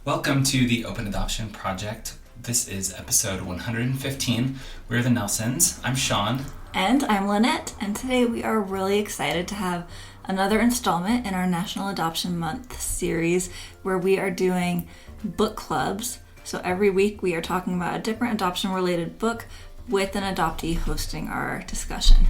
Welcome to the Open Adoption Project. This is episode 115. We're the Nelsons. I'm Sean. And I'm Lynette, and today we are really excited to have another installment in our National Adoption Month series where we are doing book clubs. So every week we are talking about a different adoption-related book with an adoptee hosting our discussion.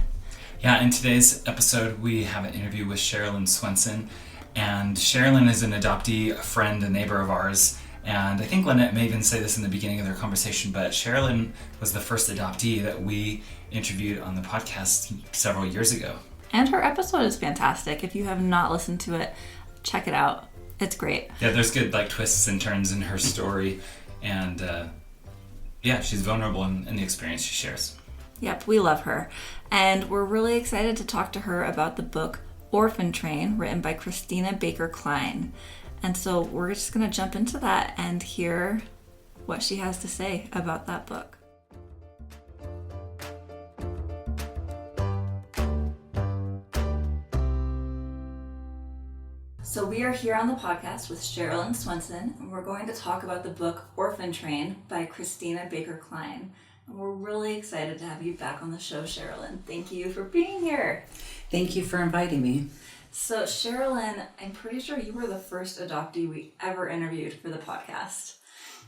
Yeah, in today's episode we have an interview with Sherilyn Swenson. And Sherilyn is an adoptee, a friend, a neighbor of ours. And I think Lynette may even say this in the beginning of their conversation, but Sherilyn was the first adoptee that we interviewed on the podcast several years ago. And her episode is fantastic. If you have not listened to it, check it out. It's great. Yeah, there's good twists and turns in her story. And she's vulnerable in the experience she shares. Yep, we love her. And we're really excited to talk to her about the book Orphan Train, written by Christina Baker Klein. And so we're just going to jump into that and hear what she has to say about that book. So we are here on the podcast with Sherilyn Swenson, and we're going to talk about the book Orphan Train by Christina Baker Klein. And we're really excited to have you back on the show, Sherilyn. Thank you for being here. Thank you for inviting me. So, Sherilyn, I'm pretty sure you were the first adoptee we ever interviewed for the podcast.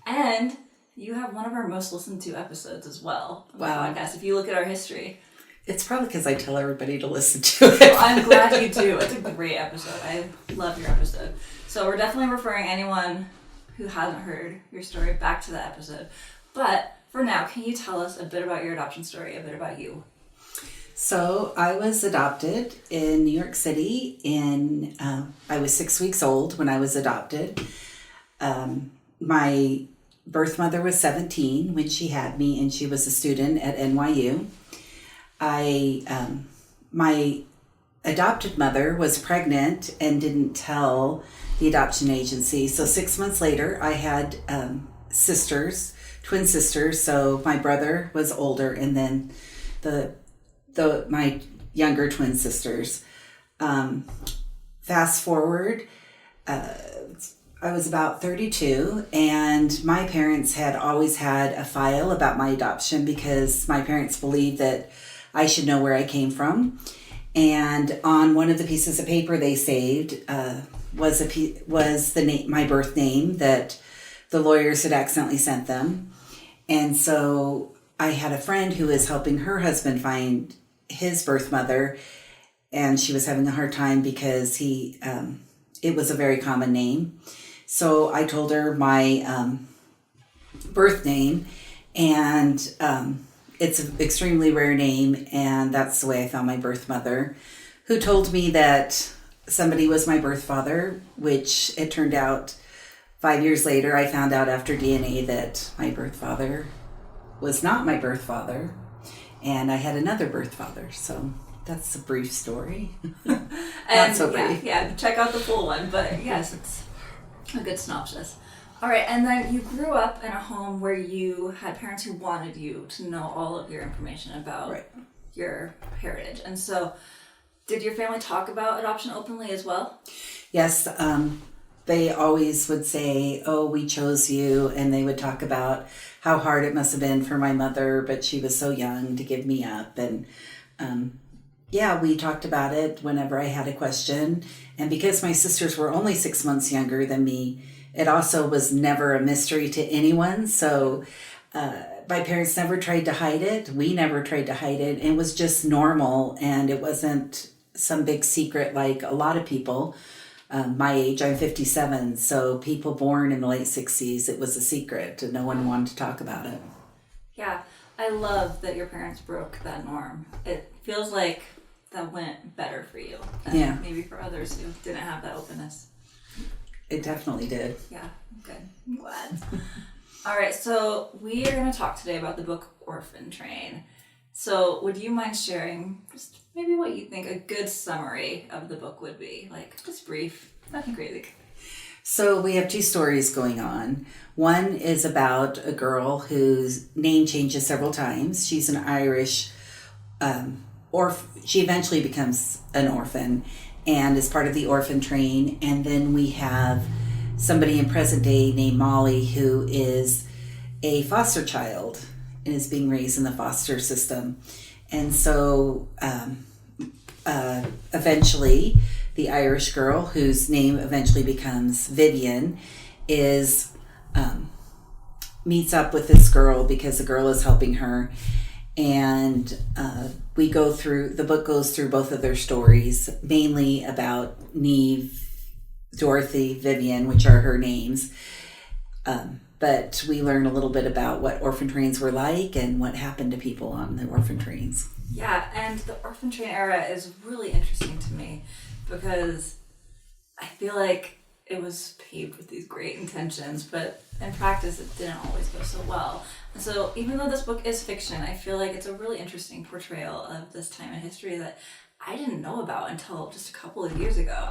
And you have one of our most listened to episodes as well on the podcast, if you look at our history. It's probably because I tell everybody to listen to it. Well, I'm glad you do. It's a great episode. I love your episode. So we're definitely referring anyone who hasn't heard your story back to that episode. But for now, can you tell us a bit about your adoption story, a bit about you? So I was adopted in New York City. I was 6 weeks old when I was adopted. My birth mother was 17 when she had me, and she was a student at NYU. My adopted mother was pregnant and didn't tell the adoption agency. So 6 months later, I had twin sisters. So my brother was older, and then my younger twin sisters. Fast forward, I was about 32, and my parents had always had a file about my adoption because my parents believed that I should know where I came from. And on one of the pieces of paper they saved was my birth name that the lawyers had accidentally sent them. And so I had a friend who was helping her husband find his birth mother, and she was having a hard time because it was a very common name. So I told her my birth name, and it's an extremely rare name, and that's the way I found my birth mother, who told me that somebody was my birth father, which it turned out 5 years later, I found out after DNA that my birth father was not my birth father, and I had another birth father. So that's a brief story. Not so brief. Yeah, check out the full one. But yes, it's a good synopsis. All right, and then you grew up in a home where you had parents who wanted you to know all of your information about your heritage. And so did your family talk about adoption openly as well? Yes, they always would say, "Oh, we chose you," and they would talk about how hard it must have been for my mother, but she was so young to give me up. And we talked about it whenever I had a question. And because my sisters were only 6 months younger than me, it also was never a mystery to anyone. So my parents never tried to hide it. We never tried to hide it. It was just normal, and it wasn't some big secret like a lot of people. My age, I'm 57, so people born in the late 60s, it was a secret and no one wanted to talk about it. Yeah, I love that your parents broke that norm. It feels like that went better for you than maybe for others who didn't have that openness. It definitely did. Yeah, good. I'm glad. All right, so we are going to talk today about the book Orphan Train. So would you mind sharing just maybe what you think a good summary of the book would be? Like, just brief, nothing crazy. So we have two stories going on. One is about a girl whose name changes several times. She's an Irish she eventually becomes an orphan and is part of the orphan train. And then we have somebody in present day named Molly who is a foster child and is being raised in the foster system. And so eventually the Irish girl, whose name eventually becomes Vivian, is meets up with this girl because the girl is helping her. And the book goes through both of their stories, mainly about Neve, Dorothy, Vivian, which are her names. But we learn a little bit about what orphan trains were like and what happened to people on the orphan trains. Yeah, and the orphan train era is really interesting to me because I feel like it was paved with these great intentions, but in practice it didn't always go so well. And so even though this book is fiction, I feel like it's a really interesting portrayal of this time in history that I didn't know about until just a couple of years ago.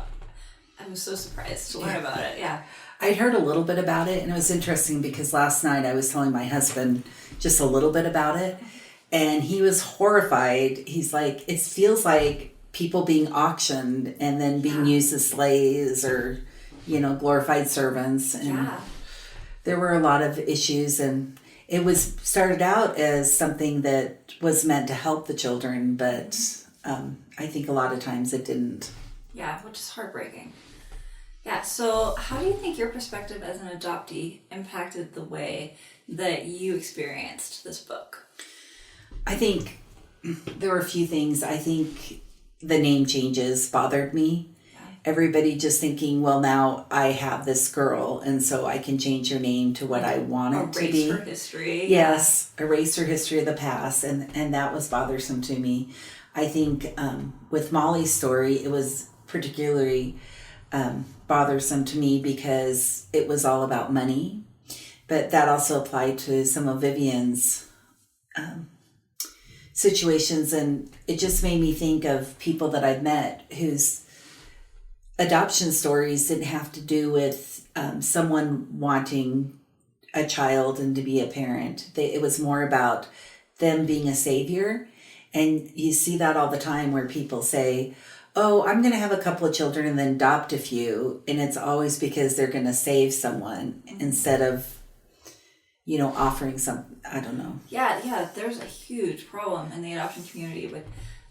I was so surprised to learn about it. Yeah. I'd heard a little bit about it, and it was interesting because last night I was telling my husband just a little bit about it, and he was horrified. He's like, it feels like people being auctioned and then being used as slaves or, glorified servants. And there were a lot of issues, and it was started out as something that was meant to help the children, but I think a lot of times it didn't. Yeah, which is heartbreaking. Yeah, so how do you think your perspective as an adoptee impacted the way that you experienced this book? I think there were a few things. I think the name changes bothered me. Yeah. Everybody just thinking, well, now I have this girl, and so I can change her name to what I want it to be. Erase her history. Yes, erase her history of the past, and that was bothersome to me. I think with Molly's story, it was particularly bothersome to me because it was all about money, but that also applied to some of Vivian's situations, and it just made me think of people that I've met whose adoption stories didn't have to do with someone wanting a child and to be a parent. It was more about them being a savior, and you see that all the time where people say, oh, I'm going to have a couple of children and then adopt a few. And it's always because they're going to save someone instead of, offering some, I don't know. Yeah. There's a huge problem in the adoption community with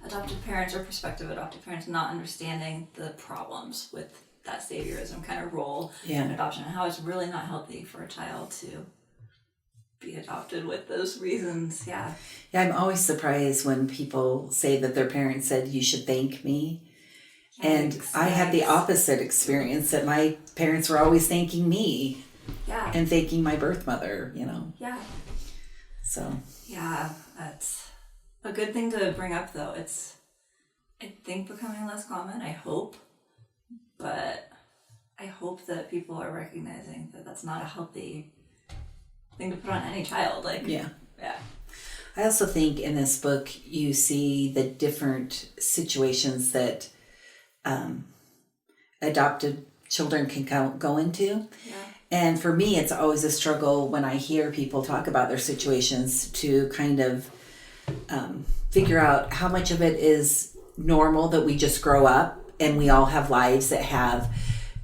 adoptive parents or prospective adoptive parents not understanding the problems with that saviorism kind of role in adoption and how it's really not healthy for a child to be adopted with those reasons. Yeah, I'm always surprised when people say that their parents said, you should thank me. And I had the opposite experience, that my parents were always thanking me and thanking my birth mother, Yeah. So. Yeah, that's a good thing to bring up, though. It's, I think, becoming less common, I hope. But I hope that people are recognizing that that's not a healthy thing to put on any child. Yeah. I also think in this book, you see the different situations that adopted children can go into. Yeah. And for me, it's always a struggle when I hear people talk about their situations to kind of figure out how much of it is normal, that we just grow up and we all have lives that have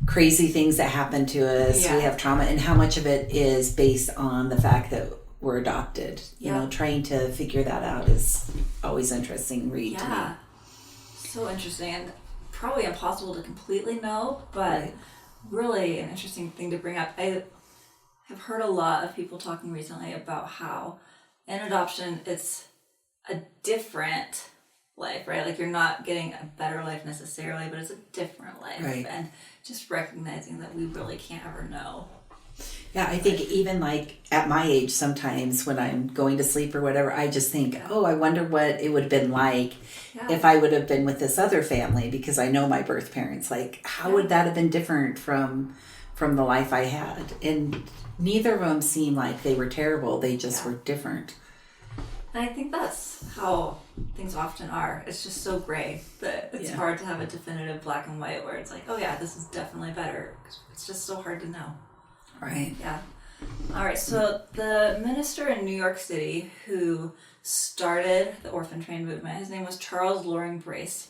crazy things that happen to us. We have trauma, and how much of it is based on the fact that we're adopted. Trying to figure that out is always interesting read to me. So interesting, and probably impossible to completely know, but really an interesting thing to bring up. I have heard a lot of people talking recently about how in adoption it's a different life, right? Like you're not getting a better life necessarily, but it's a different life. Right. And just recognizing that we really can't ever know. Yeah, I think even like at my age, sometimes when I'm going to sleep or whatever, I just think, oh, I wonder what it would have been like if I would have been with this other family, because I know my birth parents. Like, how would that have been different from the life I had? And neither of them seemed like they were terrible. They just were different. And I think that's how things often are. It's just so gray that it's hard to have a definitive black and white where it's like, oh yeah, this is definitely better. It's just so hard to know. Right. Yeah. All right. So the minister in New York City who started the orphan train movement, his name was Charles Loring Brace.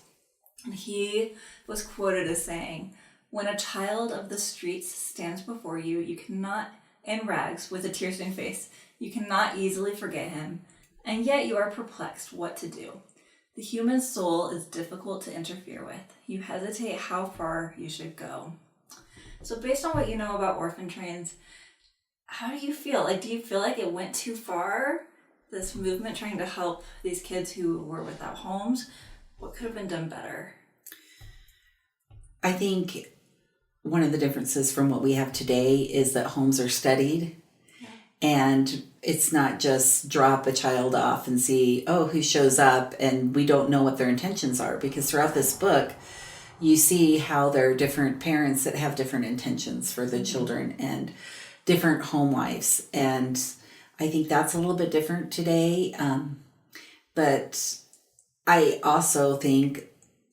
And he was quoted as saying, When a child of the streets stands before you, you cannot, in rags, with a tear-stained face, you cannot easily forget him, and yet you are perplexed what to do. The human soul is difficult to interfere with. You hesitate how far you should go. So based on what you know about orphan trains, how do you feel? Like, do you feel like it went too far? This movement trying to help these kids who were without homes? What could have been done better? I think one of the differences from what we have today is that homes are studied. Yeah. And it's not just drop a child off and see, oh, who shows up, and we don't know what their intentions are. Because throughout this book, you see how there are different parents that have different intentions for the children and different home lives. And I think that's a little bit different today. But I also think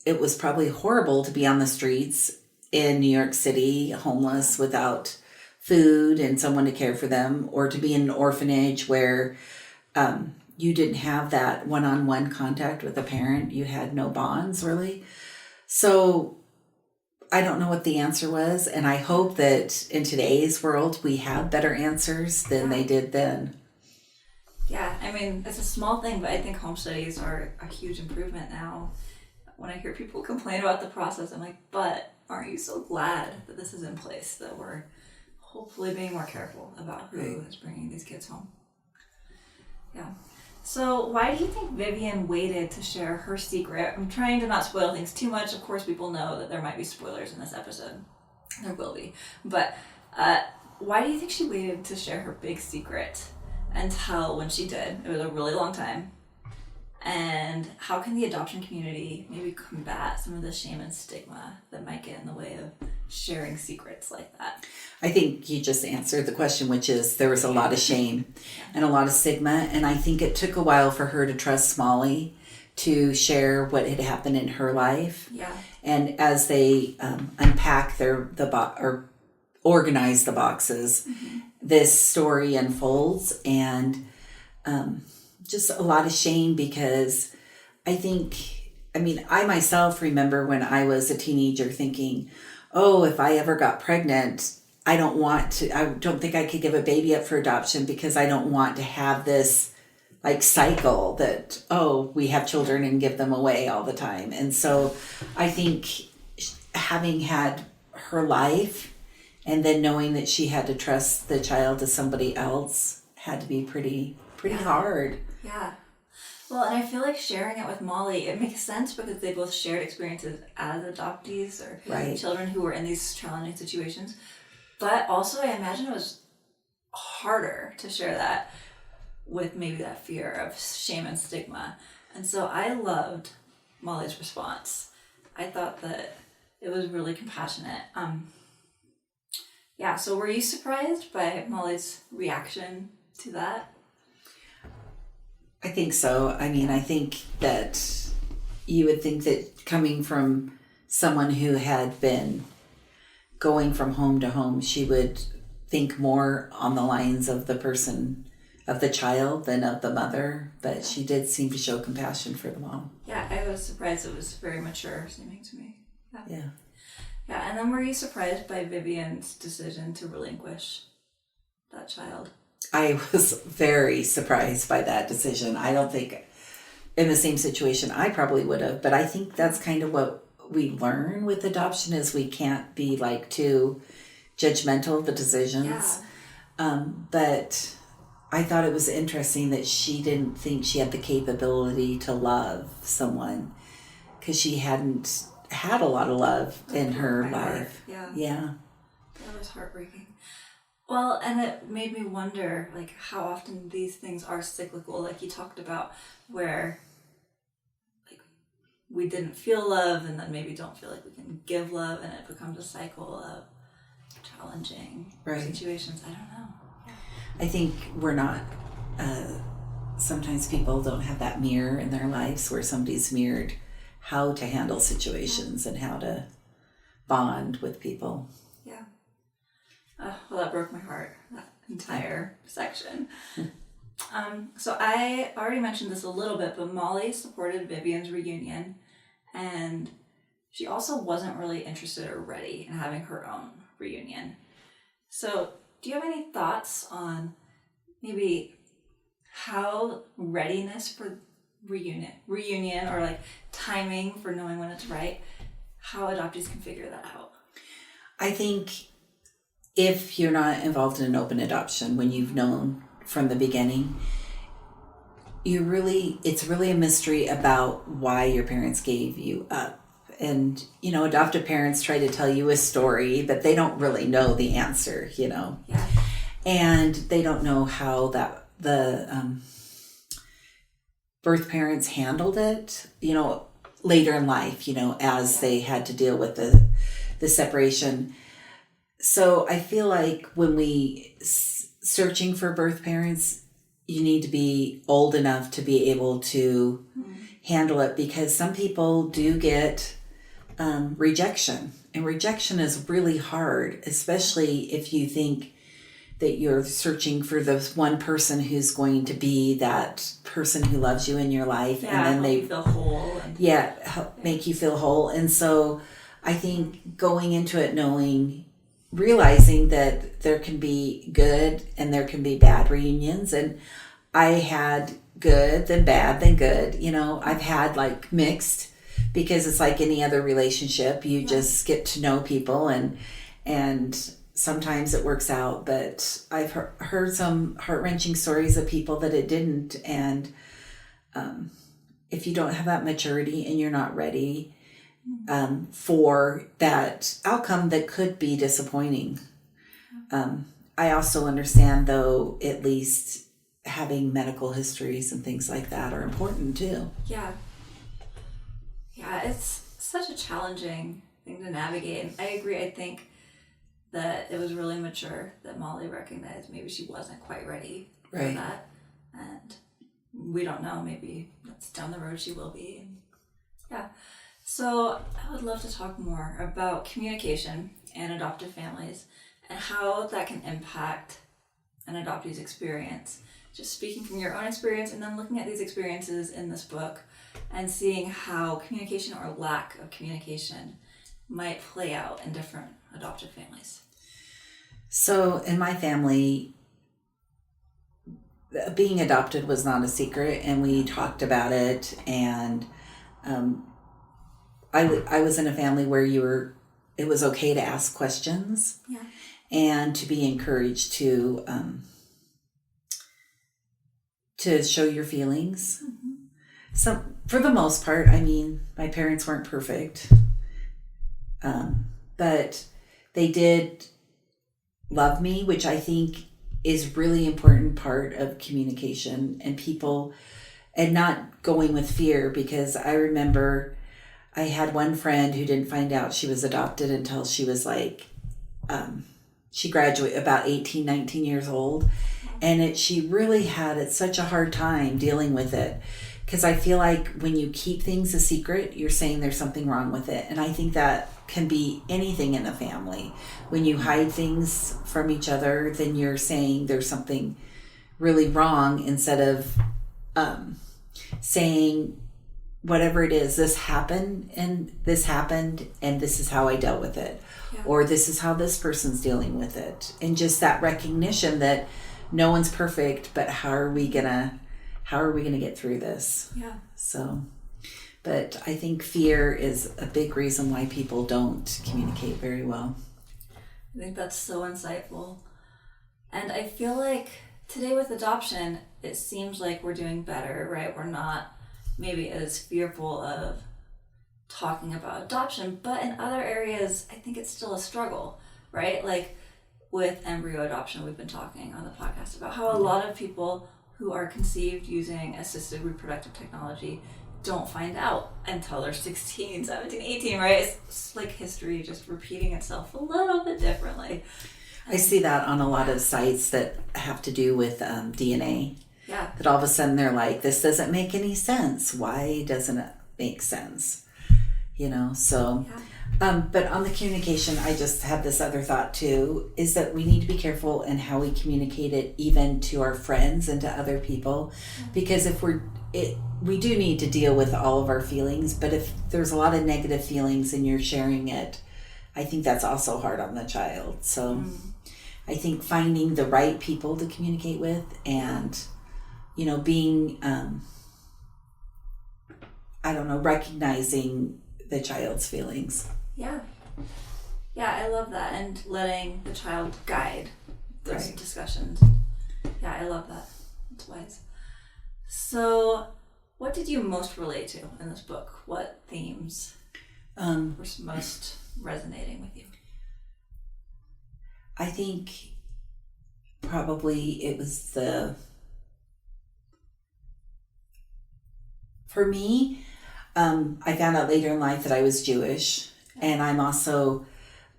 it was probably horrible to be on the streets in New York City, homeless, without food and someone to care for them, or to be in an orphanage where you didn't have that one-on-one contact with a parent. You had no bonds, really. So I don't know what the answer was, and I hope that in today's world we have better answers than they did then. Yeah, I mean, it's a small thing, but I think home studies are a huge improvement now. When I hear people complain about the process, I'm like, but aren't you so glad that this is in place, that we're hopefully being more careful about who is bringing these kids home? Yeah. So why do you think Vivian waited to share her secret? I'm trying to not spoil things too much. Of course, people know that there might be spoilers in this episode. There will be. But why do you think she waited to share her big secret until when she did? It was a really long time. And how can the adoption community maybe combat some of the shame and stigma that might get in the way of sharing secrets like that? I think you just answered the question, which is there was a lot of shame and a lot of stigma. And I think it took a while for her to trust Molly to share what had happened in her life. Yeah. And as they unpack or organize the boxes, this story unfolds, and just a lot of shame, because I myself remember when I was a teenager thinking, oh, if I ever got pregnant, I don't think I could give a baby up for adoption, because I don't want to have this like cycle that, oh, we have children and give them away all the time. And so I think having had her life and then knowing that she had to trust the child to somebody else had to be pretty hard. Yeah. Well, and I feel like sharing it with Molly, it makes sense because they both shared experiences as adoptees or children who were in these challenging situations. But also, I imagine it was harder to share that with maybe that fear of shame and stigma. And so I loved Molly's response. I thought that it was really compassionate. So were you surprised by Molly's reaction to that? I think so. I mean, I think that you would think that coming from someone who had been going from home to home, she would think more on the lines of the person, of the child, than of the mother. But she did seem to show compassion for the mom. Yeah, I was surprised. It was very mature seeming to me. Yeah. Yeah, and then were you surprised by Vivian's decision to relinquish that child? I was very surprised by that decision. I don't think in the same situation I probably would have, but I think that's kind of what we learn with adoption, is we can't be like too judgmental of the decisions. Yeah. But I thought it was interesting that she didn't think she had the capability to love someone, because she hadn't had a lot of love in her life. Yeah. That was heartbreaking. Well, and it made me wonder, like, how often these things are cyclical, like you talked about, where, like, we didn't feel love and then maybe don't feel like we can give love, and it becomes a cycle of challenging situations. I don't know. Yeah. I think we're not, sometimes people don't have that mirror in their lives where somebody's mirrored how to handle situations and how to bond with people. Yeah. Well, that broke my heart, that entire section. So I already mentioned this a little bit, but Molly supported Vivian's reunion, and she also wasn't really interested or ready in having her own reunion. So do you have any thoughts on maybe how readiness for reunion or like timing for knowing when it's right, how adoptees can figure that out? I think if you're not involved in an open adoption, when you've known from the beginning, it's really a mystery about why your parents gave you up. And, adoptive parents try to tell you a story, but they don't really know the answer, Yeah. And they don't know how the birth parents handled it, later in life, as they had to deal with the separation. So I feel like when we searching for birth parents, you need to be old enough to be able to handle it, because some people do get rejection, and rejection is really hard, especially if you think that you're searching for this one person who's going to be that person who loves you in your life, and then they feel whole. Make you feel whole. And so I think going into it realizing that there can be good and there can be bad reunions, and I had good, then bad, then good. I've had like mixed, because it's like any other relationship. You just get to know people, and sometimes it works out, but I've heard some heart-wrenching stories of people that it didn't. And if you don't have that maturity and you're not ready for that outcome that could be disappointing. I also understand, though, at least having medical histories and things like that are important too. Yeah, it's such a challenging thing to navigate. And I agree. I think that it was really mature that Molly recognized maybe she wasn't quite ready for that. And we don't know, maybe that's down the road she will be. Yeah. So I would love to talk more about communication and adoptive families and how that can impact an adoptee's experience. Just speaking from your own experience and then looking at these experiences in this book and seeing how communication or lack of communication might play out in different adoptive families. So in my family, being adopted was not a secret, and we talked about it. And I was in a family where it was okay to ask questions, and to be encouraged to show your feelings. So for the most part, my parents weren't perfect, but they did love me, which I think is really important part of communication and not going with fear, because I remember I had one friend who didn't find out she was adopted until she was like, she graduated about 18, 19 years old. And she really had such a hard time dealing with it, because I feel like when you keep things a secret, you're saying there's something wrong with it. And I think that can be anything in a family. When you hide things from each other, then you're saying there's something really wrong, instead of saying whatever it is, this happened and this is how I dealt with it. Or this is how this person's dealing with it. And just that recognition that no one's perfect, but how are we gonna get through this? So, but I think fear is a big reason why people don't communicate very well. I think that's so insightful. And I feel like today with adoption, it seems like we're doing better, right? We're not maybe as fearful of talking about adoption, but in other areas, I think it's still a struggle, right? Like with embryo adoption, we've been talking on the podcast about how a lot of people who are conceived using assisted reproductive technology don't find out until they're 16, 17, 18, right? It's like history just repeating itself a little bit differently. I see that on a lot of sites that have to do with DNA. That all of a sudden they're like, this doesn't make any sense. Why doesn't it make sense? So... but on the communication, I just had this other thought too, is that we need to be careful in how we communicate it, even to our friends and to other people. Because if we do need to deal with all of our feelings, but if there's a lot of negative feelings and you're sharing it, I think that's also hard on the child. So I think finding the right people to communicate with and, being, recognizing the child's feelings. Yeah. Yeah, I love that. And letting the child guide those Right. discussions. Yeah, I love that. It's wise. So, what did you most relate to in this book? What themes were most resonating with you? I think probably it was for me, I found out later in life that I was Jewish, and I'm also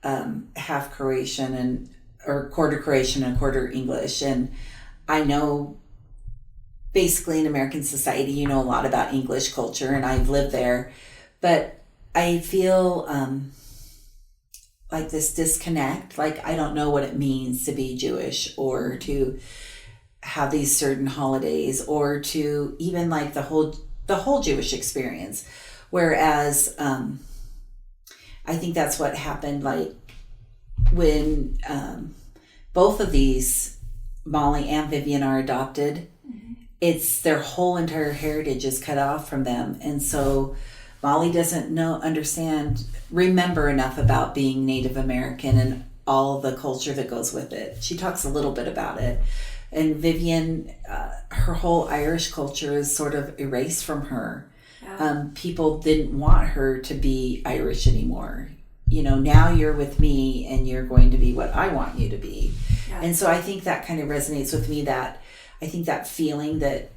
half Croatian or quarter Croatian and quarter English. And I know basically in American society, a lot about English culture, and I've lived there, but I feel like this disconnect. Like, I don't know what it means to be Jewish or to have these certain holidays or to even like the whole Jewish experience. Whereas I think that's what happened, like when both of these, Molly and Vivian, are adopted. It's their whole entire heritage is cut off from them, and so Molly doesn't remember enough about being Native American and all the culture that goes with it. She talks a little bit about it, and Vivian, her whole Irish culture is sort of erased from her. Yeah. People didn't want her to be Irish anymore. Now you're with me and you're going to be what I want you to be. Yeah. And so I think that kind of resonates with me, that I think that feeling that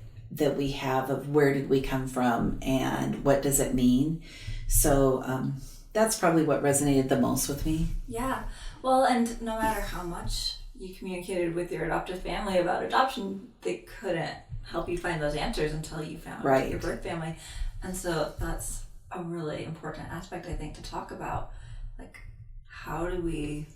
we have of where did we come from and what does it mean. So that's probably what resonated the most with me. Yeah. Well, and no matter how much you communicated with your adoptive family about adoption, they couldn't help you find those answers until you found your birth family. And so that's a really important aspect, I think, to talk about. Like, how do we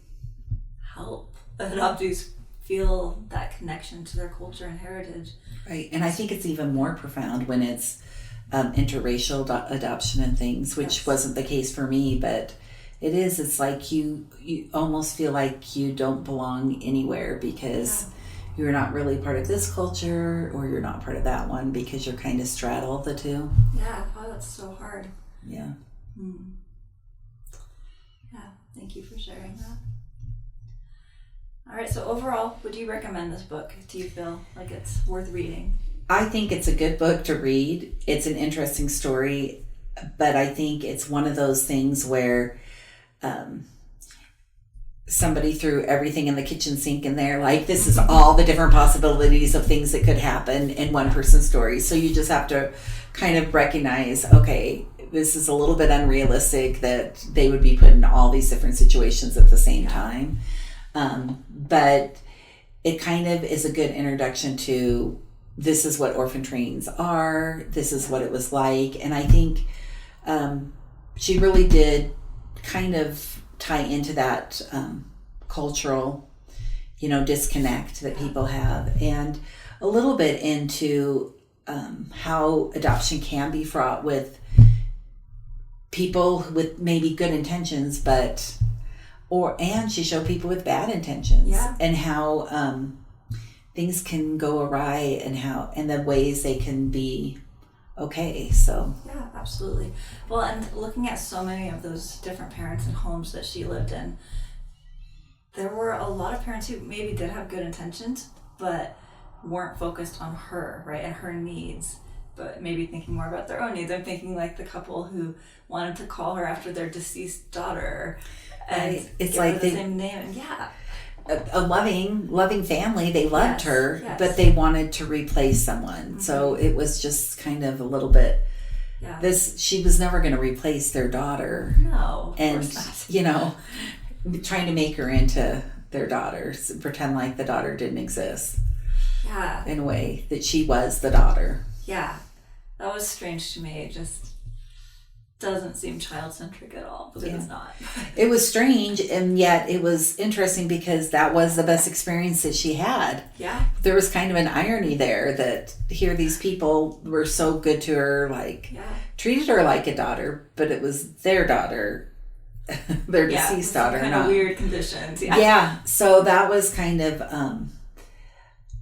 help adoptees feel that connection to their culture and heritage? Right. And I think it's even more profound when it's interracial adoption and things, which wasn't the case for me, but it is. It's like you almost feel like you don't belong anywhere because you're not really part of this culture or you're not part of that one, because you're kind of straddle the two. Yeah. Oh, that's so hard. Yeah. Yeah. Thank you for sharing that. All right, so overall, would you recommend this book? Do you feel like it's worth reading? I think it's a good book to read. It's an interesting story, but I think it's one of those things where somebody threw everything in the kitchen sink in there. Like, this is all the different possibilities of things that could happen in one person's story. So you just have to kind of recognize, okay, this is a little bit unrealistic that they would be put in all these different situations at the same time. But it kind of is a good introduction to, this is what orphan trains are, this is what it was like. And I think she really did kind of tie into that cultural, disconnect that people have, and a little bit into how adoption can be fraught with people with maybe good intentions, and she showed people with bad intentions, and how things can go awry and the ways they can be okay. So yeah, absolutely. Well, and looking at so many of those different parents and homes that she lived in, there were a lot of parents who maybe did have good intentions, but weren't focused on her, right, and her needs, but maybe thinking more about their own needs. I'm thinking like the couple who wanted to call her after their deceased daughter, and it's like the same name. And a loving family. They loved her, but they wanted to replace someone. Mm-hmm. So it was just kind of a little bit. Yeah. She was never going to replace their daughter. No, and trying to make her into their daughter, pretend like the daughter didn't exist. Yeah. In a way that she was the daughter. Yeah, that was strange to me. doesn't seem child-centric at all, but it's not. It was strange, and yet it was interesting because that was the best experience that she had. Yeah. There was kind of an irony there that here these people were so good to her, treated her like a daughter, but it was their daughter, their deceased daughter. Kind of weird conditions. Yeah. So that was kind of,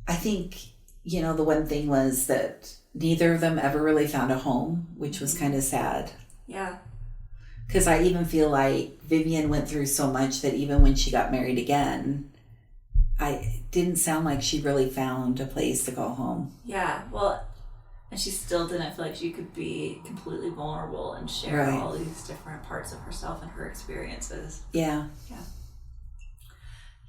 I think, the one thing was that neither of them ever really found a home, which was kind of sad. Yeah. Because I even feel like Vivian went through so much that even when she got married again, it didn't sound like she really found a place to call home. Yeah, well, and she still didn't feel like she could be completely vulnerable and share all these different parts of herself and her experiences. Yeah.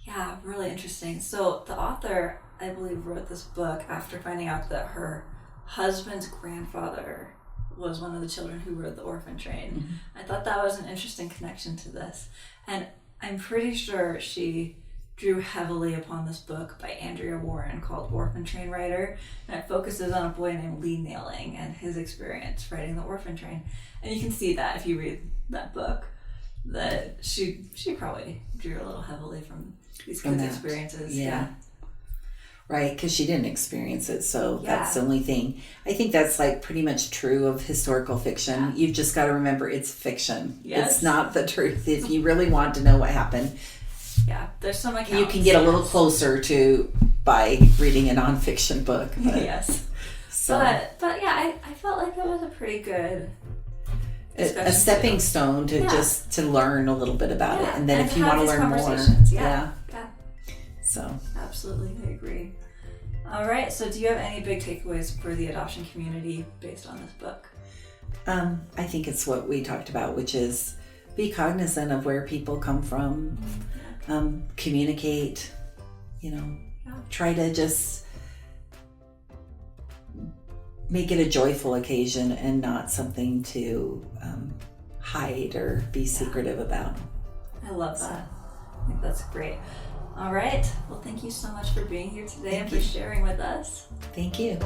Yeah, really interesting. So the author, I believe, wrote this book after finding out that her husband's grandfather was one of the children who rode the Orphan train. Mm-hmm. I thought that was an interesting connection to this. And I'm pretty sure she drew heavily upon this book by Andrea Warren called Orphan Train Rider. And it focuses on a boy named Lee Nailing and his experience riding the Orphan train. And you can see that if you read that book, that she probably drew a little heavily from these kids' experiences. Yeah. Right, because she didn't experience it, so that's the only thing. I think that's pretty much true of historical fiction. Yeah. You've just got to remember it's fiction. Yes. It's not the truth. If you really want to know what happened, there's some accounts. You can get a little closer to by reading a nonfiction book. But, yes. So. But I felt like that was a pretty good a stepping stone to just to learn a little bit about it, and then if you want to learn more, So absolutely, I agree. All right, so do you have any big takeaways for the adoption community based on this book? I think it's what we talked about, which is be cognizant of where people come from, communicate, try to just make it a joyful occasion and not something to hide or be secretive about. I love that. I think that's great. All right. Well, thank you so much for being here today and for sharing with us. Thank you.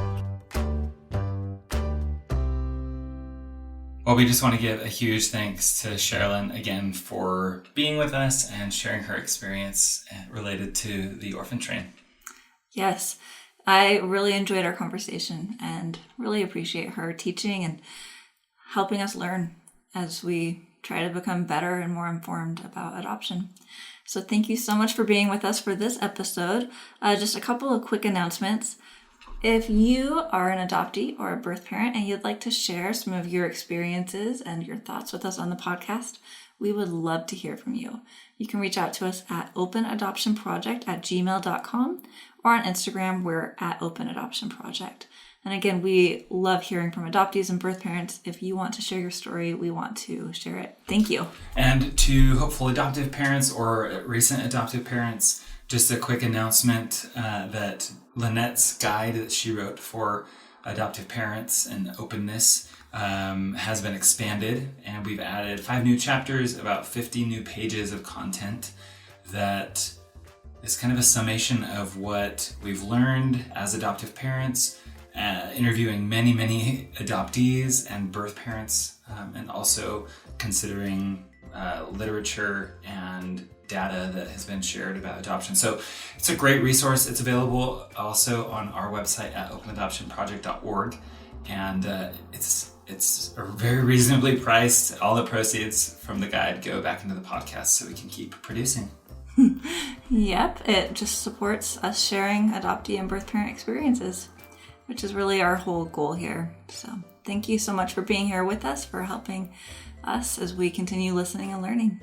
Well, we just want to give a huge thanks to Sherilyn again for being with us and sharing her experience related to the Orphan train. Yes, I really enjoyed our conversation and really appreciate her teaching and helping us learn as we try to become better and more informed about adoption. So thank you so much for being with us for this episode. Just a couple of quick announcements. If you are an adoptee or a birth parent and you'd like to share some of your experiences and your thoughts with us on the podcast, we would love to hear from you. You can reach out to us at openadoptionproject@gmail.com or on Instagram, we're at openadoptionproject. And again, we love hearing from adoptees and birth parents. If you want to share your story, we want to share it. Thank you. And to hopeful adoptive parents or recent adoptive parents, just a quick announcement that Lynette's guide that she wrote for adoptive parents and openness has been expanded, and we've added 5 new chapters, about 50 new pages of content that is kind of a summation of what we've learned as adoptive parents, interviewing many adoptees and birth parents, and also considering literature and data that has been shared about adoption. So it's a great resource. It's available also on our website at openadoptionproject.org, and it's very reasonably priced. All the proceeds from the guide go back into the podcast so we can keep producing. Yep, it just supports us sharing adoptee and birth parent experiences, which is really our whole goal here. So thank you so much for being here with us, for helping us as we continue listening and learning.